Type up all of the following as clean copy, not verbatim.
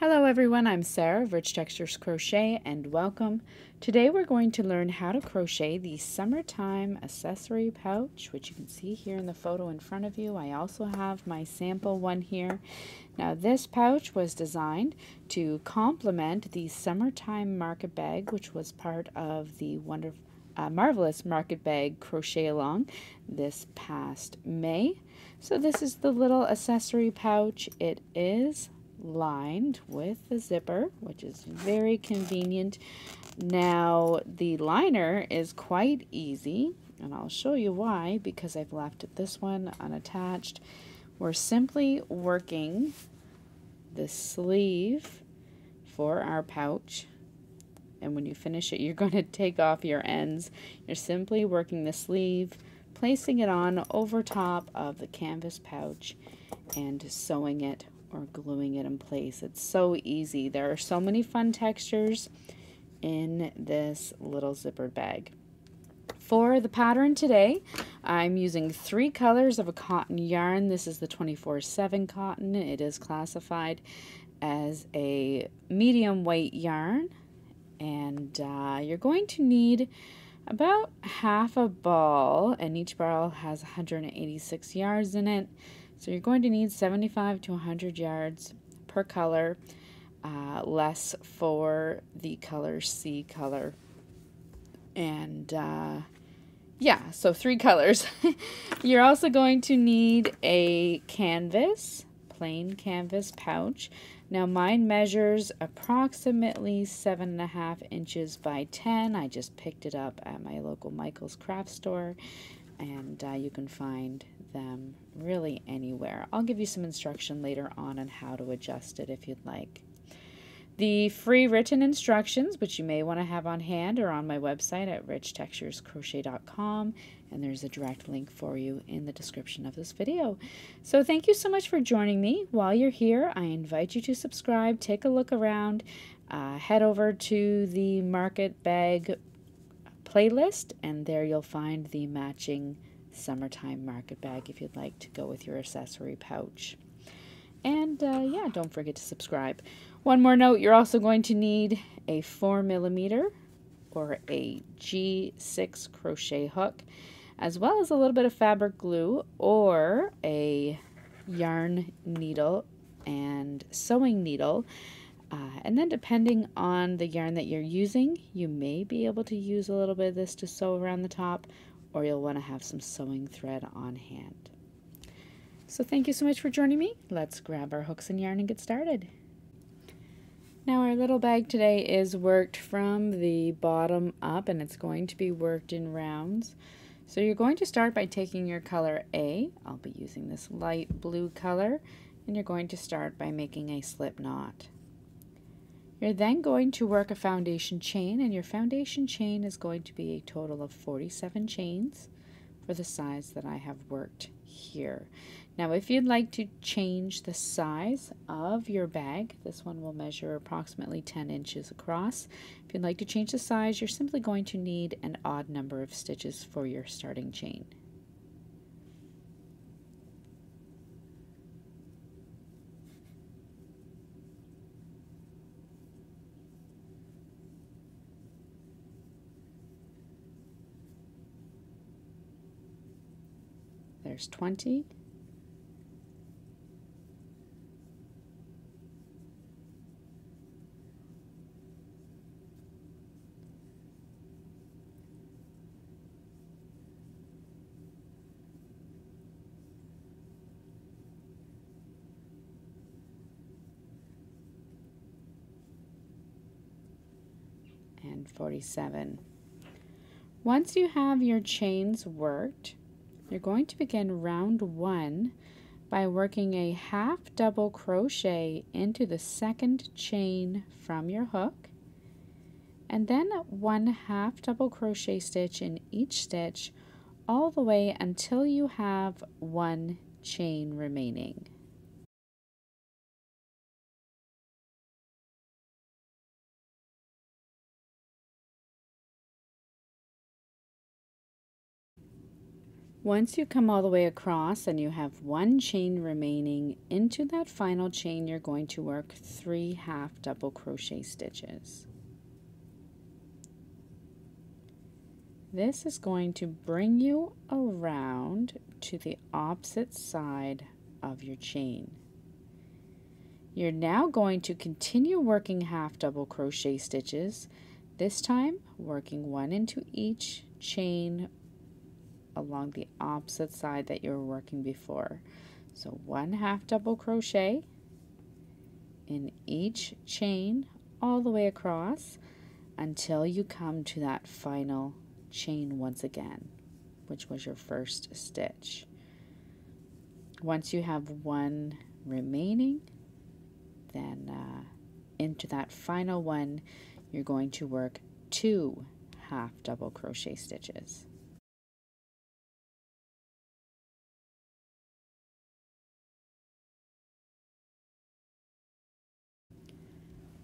Hello everyone, I'm Sarah of Rich Textures Crochet and welcome. Today we're going to learn how to crochet the Summertime Accessory Pouch, which you can see here in the photo in front of you. I also have my sample one here. Now this pouch was designed to complement the Summertime Market Bag, which was part of the Marvelous Market Bag Crochet Along this past May. So this is the little accessory pouch. It is lined with the zipper, which is very convenient. Now the liner is quite easy, and I'll show you why, because I've left this one unattached. We're simply working the sleeve for our pouch, and when you finish it, you're going to take off your ends. You're simply working the sleeve, placing it on over top of the canvas pouch and sewing it or gluing it in place. It's so easy. There are so many fun textures in this little zippered bag. For the pattern today, I'm using 3 colors of a cotton yarn. This is the 24/7 cotton. It is classified as a medium weight yarn, and you're going to need about half a ball, and each ball has 186 yards in it. So you're going to need 75 to 100 yards per color, less for the color C color. And yeah, so 3 colors. You're also going to need a canvas, plain canvas pouch. Now mine measures approximately 7.5 inches by 10. I just picked it up at my local Michael's craft store, and you can find them really anywhere. I'll give you some instruction later on how to adjust it if you'd like. The free written instructions, which you may want to have on hand, are on my website at richtexturescrochet.com, and there's a direct link for you in the description of this video. So thank you so much for joining me. While you're here, I invite you to subscribe, take a look around, head over to the Market Bag playlist, and there you'll find the matching Summertime Market Bag if you'd like to go with your accessory pouch. And yeah, don't forget to subscribe. One more note, you're also going to need a 4mm or a G6 crochet hook, as well as a little bit of fabric glue or a yarn needle and sewing needle. And then depending on the yarn that you're using, you may be able to use a little bit of this to sew around the top, or you'll want to have some sewing thread on hand. So thank you so much for joining me. Let's grab our hooks and yarn and get started. Now our little bag today is worked from the bottom up, and it's going to be worked in rounds. So you're going to start by taking your color A. I'll be using this light blue color, and you're going to start by making a slip knot. You're then going to work a foundation chain, and your foundation chain is going to be a total of 47 chains for the size that I have worked here. Now if you'd like to change the size of your bag, this one will measure approximately 10 inches across. If you'd like to change the size, you're simply going to need an odd number of stitches for your starting chain. There's 20. And 47. Once you have your chains worked, you're going to begin round 1 by working a half double crochet into the second chain from your hook, and then 1 half double crochet stitch in each stitch all the way until you have 1 chain remaining. Once you come all the way across and you have one chain remaining, into that final chain you're going to work 3 half double crochet stitches. This is going to bring you around to the opposite side of your chain. You're now going to continue working half double crochet stitches, this time working one into each chain along the opposite side that you were working before. So 1 half double crochet in each chain all the way across until you come to that final chain once again, which was your first stitch. Once you have one remaining, then into that final one you're going to work 2 half double crochet stitches.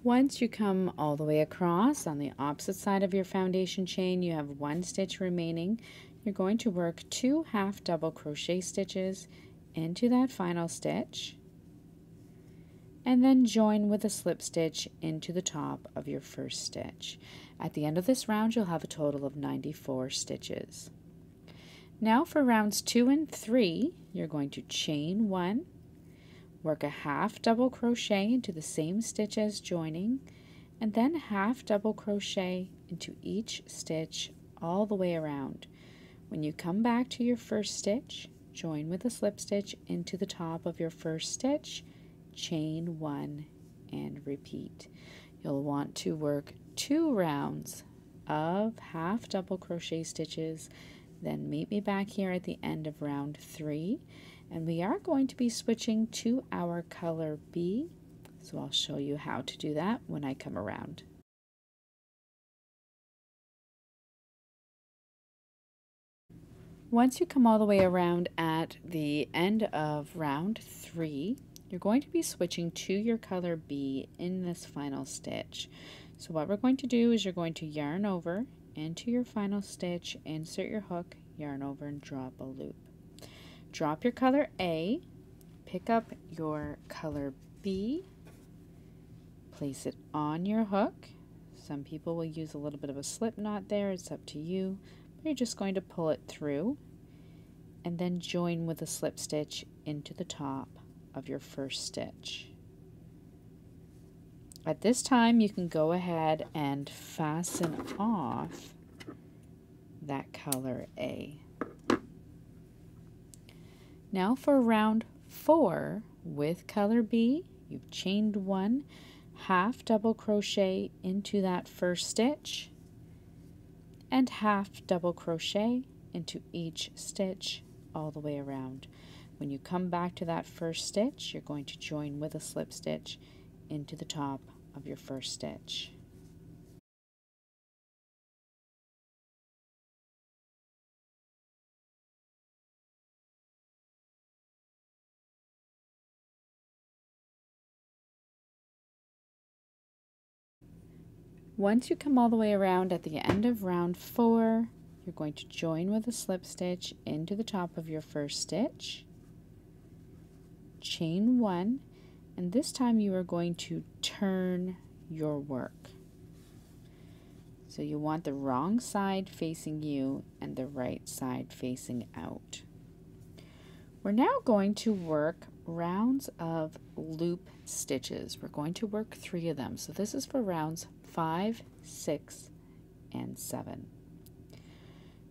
Once you come all the way across on the opposite side of your foundation chain, you have one stitch remaining. You're going to work 2 half double crochet stitches into that final stitch and then join with a slip stitch into the top of your first stitch. At the end of this round you'll have a total of 94 stitches. Now for rounds 2 and 3, you're going to chain 1, work a half double crochet into the same stitch as joining, and then half double crochet into each stitch all the way around. When you come back to your first stitch, join with a slip stitch into the top of your first stitch, chain 1, and repeat. You'll want to work 2 rounds of half double crochet stitches, then meet me back here at the end of round 3. And we are going to be switching to our color B, so I'll show you how to do that when I come around. Once you come all the way around at the end of round 3, you're going to be switching to your color B in this final stitch. So what we're going to do is you're going to yarn over into your final stitch, insert your hook, yarn over, and drop a loop. Drop your color A, pick up your color B, place it on your hook. Some people will use a little bit of a slip knot there, it's up to you. You're just going to pull it through and then join with a slip stitch into the top of your first stitch. At this time you can go ahead and fasten off that color A. Now for round 4 with color B, you've chained 1, half double crochet into that first stitch, and half double crochet into each stitch all the way around. When you come back to that first stitch, you're going to join with a slip stitch into the top of your first stitch. Once you come all the way around at the end of round 4, you're going to join with a slip stitch into the top of your first stitch, chain 1, and this time you are going to turn your work. So you want the wrong side facing you and the right side facing out. We're now going to work rounds of loop stitches. We're going to work 3 of them. So this is for rounds 5, 6, and 7.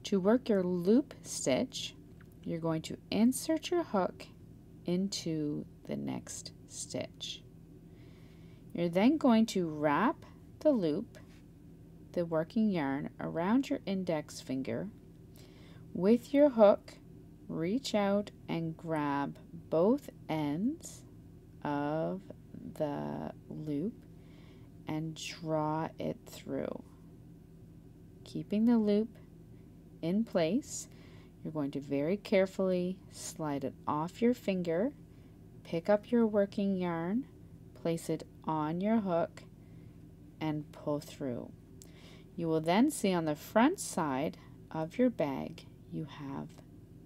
To work your loop stitch, you're going to insert your hook into the next stitch. You're then going to wrap the loop, the working yarn, around your index finger. With your hook, reach out and grab both ends of the loop and draw it through. Keeping the loop in place, you're going to very carefully slide it off your finger, pick up your working yarn, place it on your hook, and pull through. You will then see on the front side of your bag you have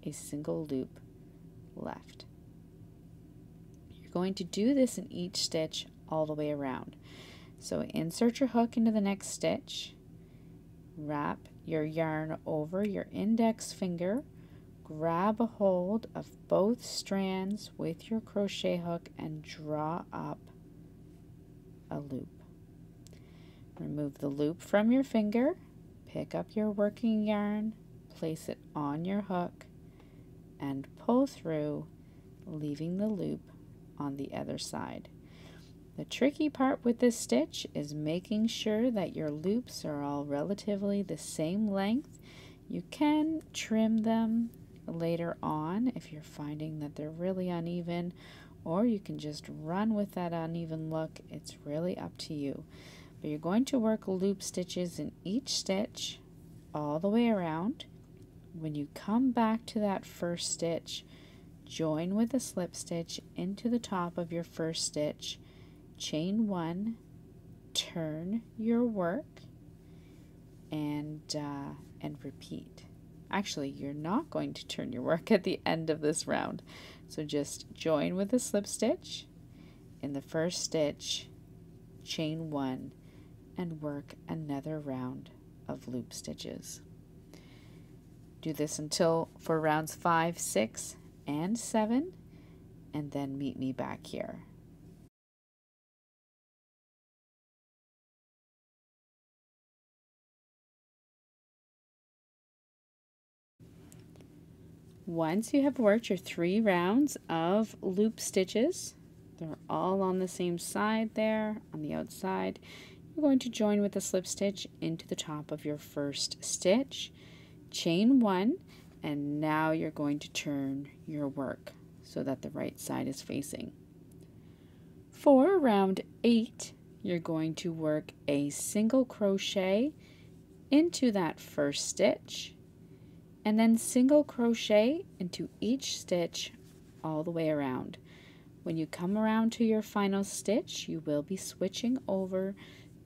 a single loop left. You're going to do this in each stitch all the way around. So insert your hook into the next stitch, wrap your yarn over your index finger, grab a hold of both strands with your crochet hook and draw up a loop. Remove the loop from your finger, pick up your working yarn, place it on your hook, and pull through, leaving the loop on the other side. The tricky part with this stitch is making sure that your loops are all relatively the same length. You can trim them later on if you're finding that they're really uneven, or you can just run with that uneven look. It's really up to you. But you're going to work loop stitches in each stitch all the way around. When you come back to that first stitch, join with a slip stitch into the top of your first stitch, chain one, turn your work, and repeat. Actually, you're not going to turn your work at the end of this round. So just join with a slip stitch in the first stitch, chain one, and work another round of loop stitches. Do this until for rounds 5, 6, and 7, and then meet me back here. Once you have worked your 3 rounds of loop stitches, they're all on the same side there on the outside, you're going to join with a slip stitch into the top of your first stitch, chain one, and now you're going to turn your work so that the right side is facing. For round 8, you're going to work a single crochet into that first stitch, and then single crochet into each stitch all the way around. When you come around to your final stitch, you will be switching over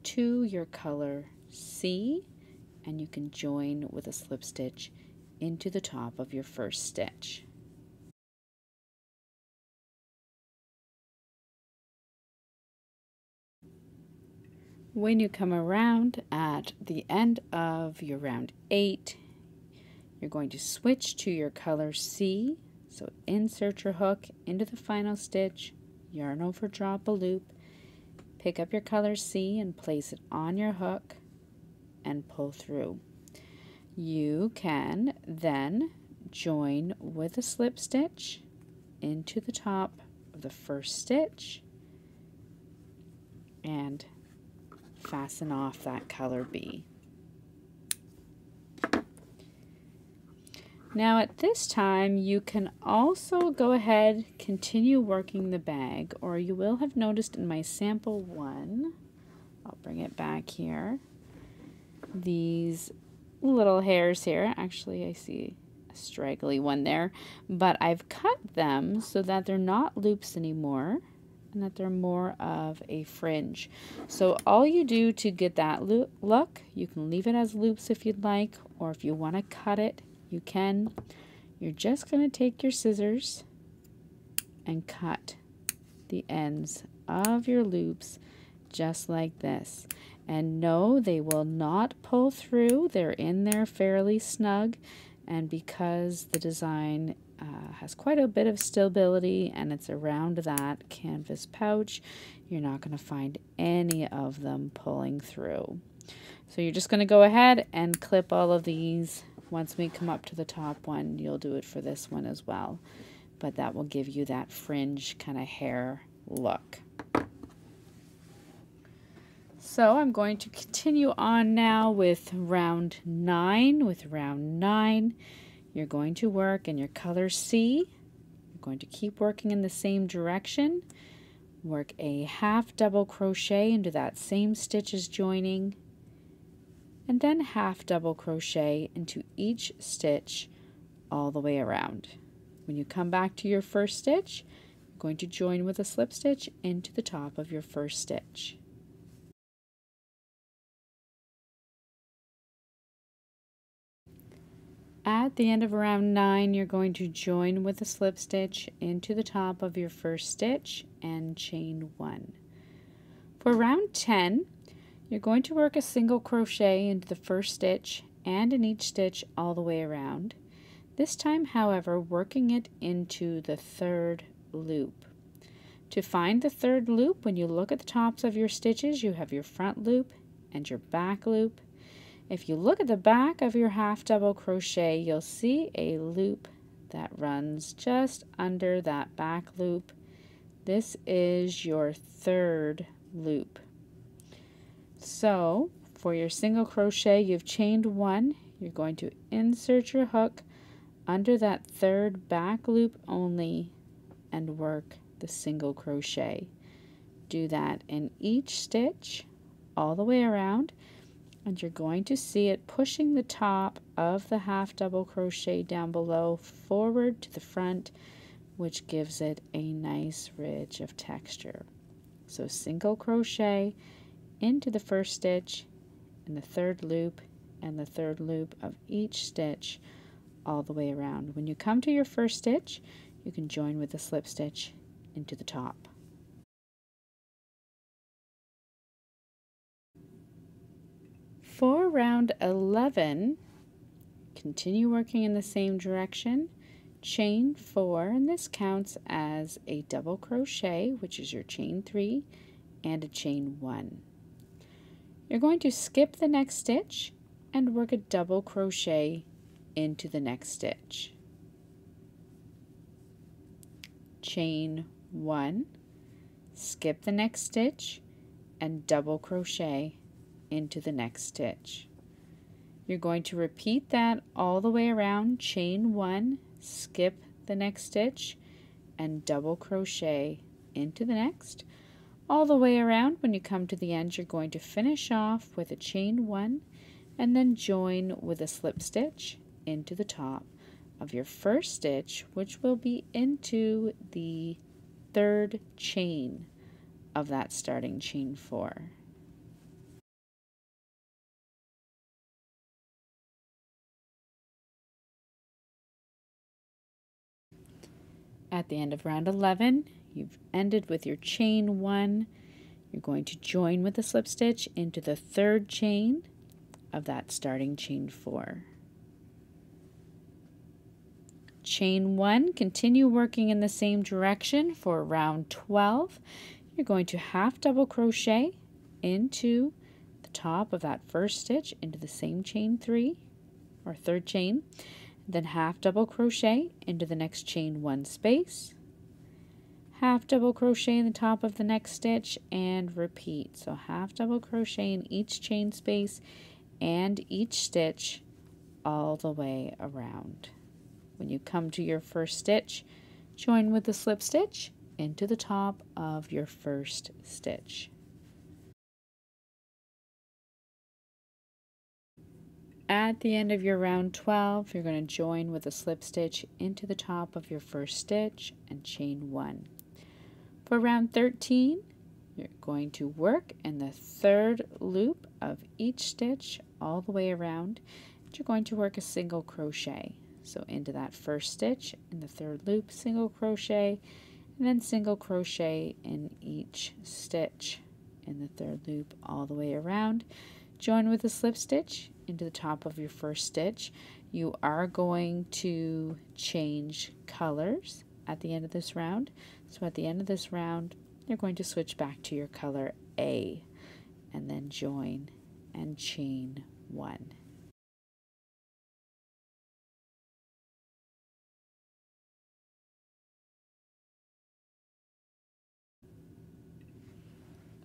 to your color C, and you can join with a slip stitch into the top of your first stitch. When you come around at the end of your round 8, you're going to switch to your color C, so insert your hook into the final stitch, yarn over, drop a loop, pick up your color C and place it on your hook and pull through. You can then join with a slip stitch into the top of the first stitch and fasten off that color B. Now at this time you can also go ahead, continue working the bag, or you will have noticed in my sample one, I'll bring it back here, these little hairs here. Actually I see a straggly one there, but I've cut them so that they're not loops anymore and that they're more of a fringe. So all you do to get that look, you can leave it as loops if you'd like, or if you want to cut it, you can. You're just going to take your scissors and cut the ends of your loops just like this. And no, they will not pull through. They're in there fairly snug, and because the design has quite a bit of stability and it's around that canvas pouch, you're not going to find any of them pulling through. So you're just going to go ahead and clip all of these. Once we come up to the top one, you'll do it for this one as well, but that will give you that fringe kind of hair look. So I'm going to continue on now with round 9. With round 9, you're going to work in your color C. You're going to keep working in the same direction. Work a half double crochet into that same stitch as joining, and then half double crochet into each stitch all the way around. When you come back to your first stitch, you're going to join with a slip stitch into the top of your first stitch. At the end of round 9, you're going to join with a slip stitch into the top of your first stitch and chain 1. For round 10, you're going to work a single crochet into the first stitch and in each stitch all the way around. This time, however, working it into the third loop. To find the third loop, when you look at the tops of your stitches, you have your front loop and your back loop. If you look at the back of your half double crochet, you'll see a loop that runs just under that back loop. This is your third loop. So for your single crochet, you've chained 1. You're going to insert your hook under that third back loop only and work the single crochet. Do that in each stitch all the way around, and you're going to see it pushing the top of the half double crochet down below forward to the front, which gives it a nice ridge of texture. So single crochet into the first stitch in the third loop and the third loop of each stitch all the way around. When you come to your first stitch, you can join with a slip stitch into the top. For round 11, continue working in the same direction, chain 4, and this counts as a double crochet, which is your chain 3 and a chain 1. You're going to skip the next stitch and work a double crochet into the next stitch. Chain 1, skip the next stitch, and double crochet into the next stitch. You're going to repeat that all the way around, chain 1, skip the next stitch, and double crochet into the next. All the way around, when you come to the end, you're going to finish off with a chain 1 and then join with a slip stitch into the top of your first stitch, which will be into the third chain of that starting chain 4. At the end of round 11, you've ended with your chain 1. You're going to join with a slip stitch into the third chain of that starting chain 4. Chain 1, continue working in the same direction for round 12. You're going to half double crochet into the top of that first stitch into the same chain 3 or third chain, then half double crochet into the next chain 1 space, half double crochet in the top of the next stitch, and repeat. So half double crochet in each chain space and each stitch all the way around. When you come to your first stitch, join with the slip stitch into the top of your first stitch. At the end of your round 12, you're going to join with a slip stitch into the top of your first stitch and chain 1. For round 13, you're going to work in the third loop of each stitch all the way around. You're going to work a single crochet. So into that first stitch in the third loop, single crochet, and then single crochet in each stitch in the third loop all the way around. Join with a slip stitch into the top of your first stitch. You are going to change colors at the end of this round. So at the end of this round, you're going to switch back to your color A and then join and chain 1.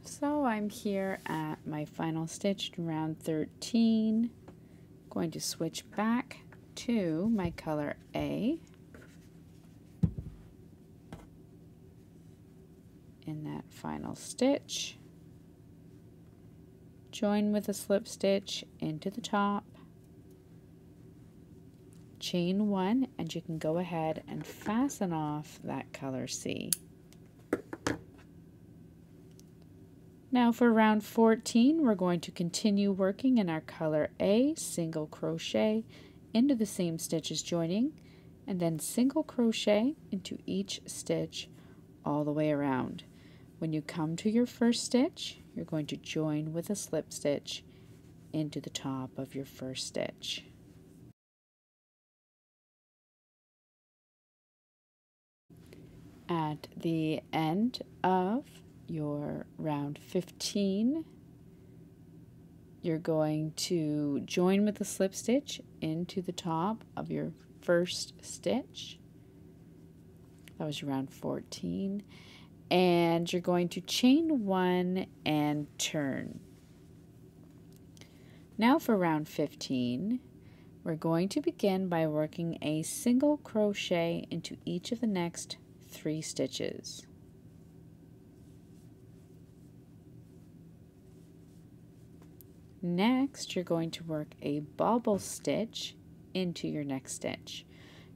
So I'm here at my final stitch in round 13. Going to switch back to my color A in that final stitch. Join with a slip stitch into the top, chain 1, and you can go ahead and fasten off that color C. Now for round 14, we're going to continue working in our color A, single crochet into the same stitch as joining, and then single crochet into each stitch all the way around. When you come to your first stitch, you're going to join with a slip stitch into the top of your first stitch. At the end of your round 15, you're going to join with a slip stitch into the top of your first stitch. That was round 14. And you're going to chain 1 and turn. Now for round 15, we're going to begin by working a single crochet into each of the next 3 stitches. Next, you're going to work a bobble stitch into your next stitch.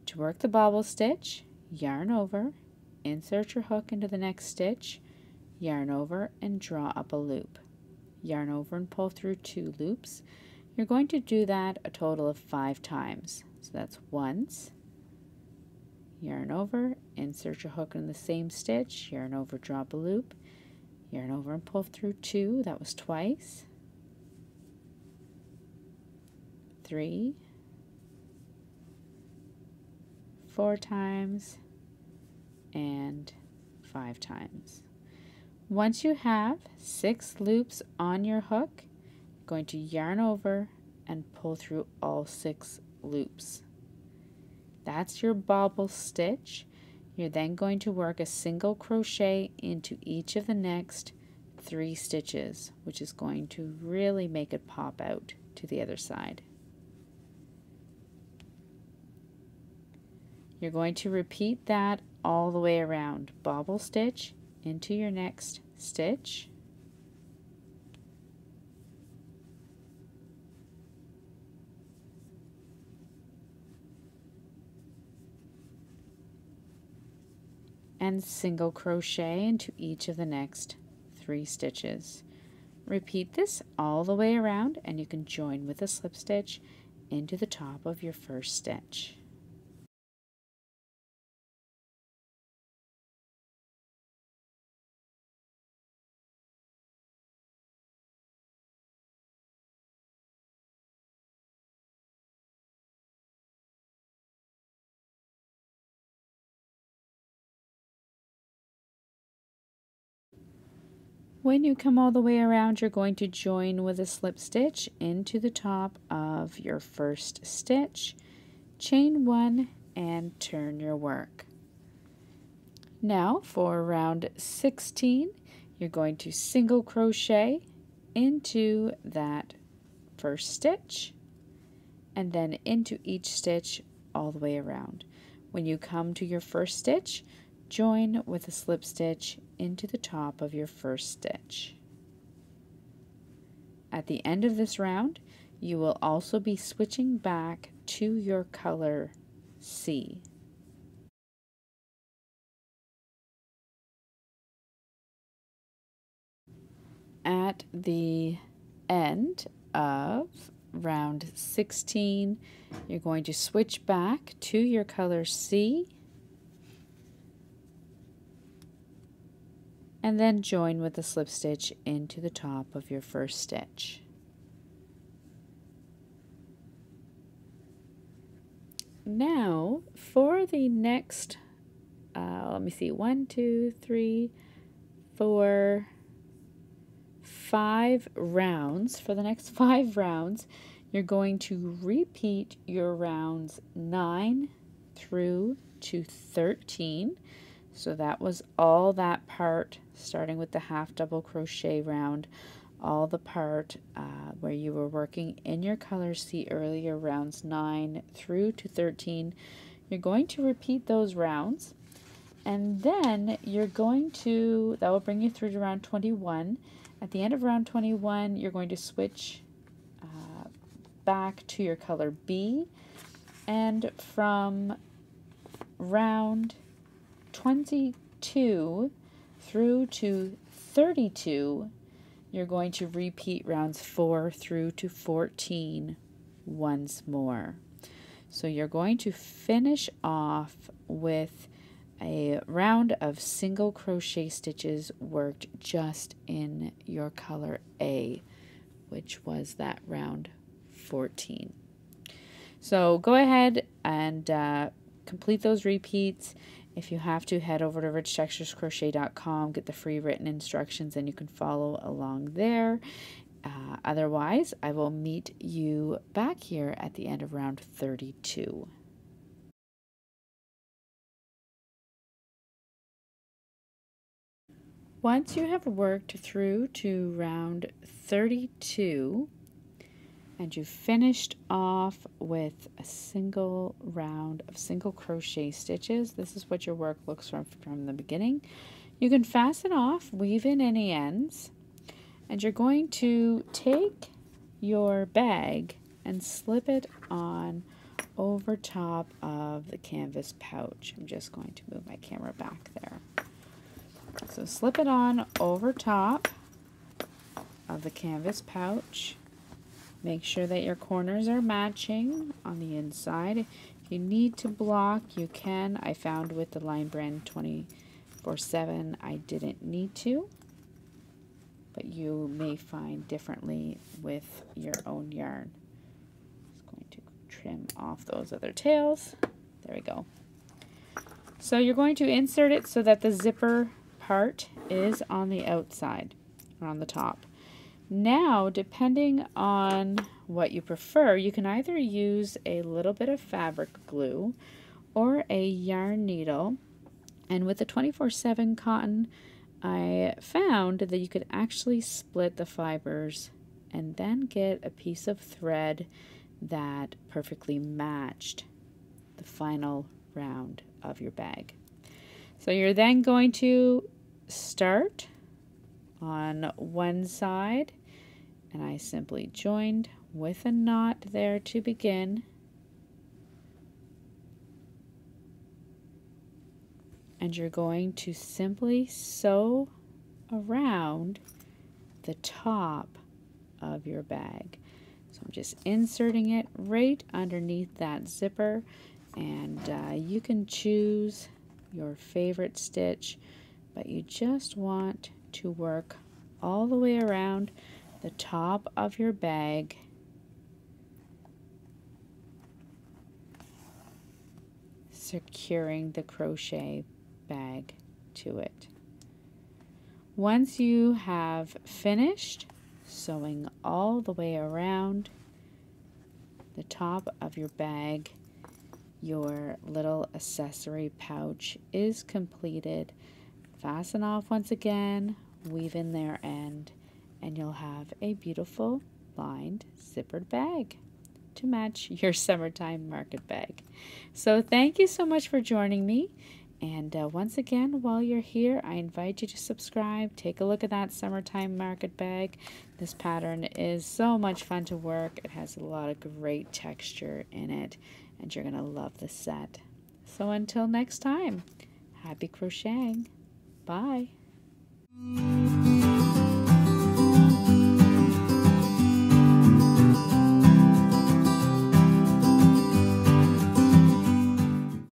To work the bobble stitch, yarn over, insert your hook into the next stitch, yarn over and draw up a loop. Yarn over and pull through 2 loops. You're going to do that a total of 5 times. So that's once, yarn over, insert your hook in the same stitch, yarn over, drop a loop, yarn over and pull through 2, that was twice, 3, 4 times, and 5 times. Once you have 6 loops on your hook, you're going to yarn over and pull through all 6 loops. That's your bobble stitch. You're then going to work a single crochet into each of the next 3 stitches, which is going to really make it pop out to the other side. You're going to repeat that all the way around. Bobble stitch into your next stitch, and single crochet into each of the next 3 stitches. Repeat this all the way around, and you can join with a slip stitch into the top of your first stitch. When you come all the way around, you're going to join with a slip stitch into the top of your first stitch, chain 1, and turn your work. Now for round 16, you're going to single crochet into that first stitch and then into each stitch all the way around. When you come to your first stitch, join with a slip stitch into the top of your first stitch. At the end of this round, you will also be switching back to your color C. At the end of round 16, you're going to switch back to your color C and then join with a slip stitch into the top of your first stitch. Now for the next, let me see, 1, 2, 3, 4, 5 rounds. For the next 5 rounds, you're going to repeat your rounds 9 through to 13. So that was all that part, starting with the half double crochet round, all the part where you were working in your color C earlier, rounds 9 through to 13. You're going to repeat those rounds, and then you're going to, that will bring you through to round 21. At the end of round 21, you're going to switch back to your color B, and from round 22 through to 32, you're going to repeat rounds 4 through to 14 once more. So you're going to finish off with a round of single crochet stitches worked just in your color A, which was that round 14. So go ahead and complete those repeats. If you have to, head over to richtexturescrochet.com, get the free written instructions, and you can follow along there. Otherwise, I will meet you back here at the end of round 32. Once you have worked through to round 32 and you've finished off with a single round of single crochet stitches, this is what your work looks from the beginning. You can fasten off, weave in any ends, and you're going to take your bag and slip it on over top of the canvas pouch. I'm just going to move my camera back there. So slip it on over top of the canvas pouch. Make sure that your corners are matching on the inside. If you need to block, you can. I found with the Line Brand 24/7 I didn't need to, but you may find differently with your own yarn. Just going to trim off those other tails. There we go. So you're going to insert it so that the zipper part is on the outside or on the top. Now, depending on what you prefer, you can either use a little bit of fabric glue or a yarn needle. And with the 24/7 cotton, I found that you could actually split the fibers and then get a piece of thread that perfectly matched the final round of your bag. So you're then going to start on one side, and I simply joined with a knot there to begin, and you're going to simply sew around the top of your bag. So I'm just inserting it right underneath that zipper, and you can choose your favorite stitch, but you just want to work all the way around the top of your bag, securing the crochet bag to it. Once you have finished sewing all the way around the top of your bag, your little accessory pouch is completed. Fasten off once again, weave in their end, and you'll have a beautiful lined zippered bag to match your summertime market bag. So thank you so much for joining me. And once again, while you're here, I invite you to subscribe. Take a look at that summertime market bag. This pattern is so much fun to work. It has a lot of great texture in it, and you're going to love the set. So until next time, happy crocheting. Bye.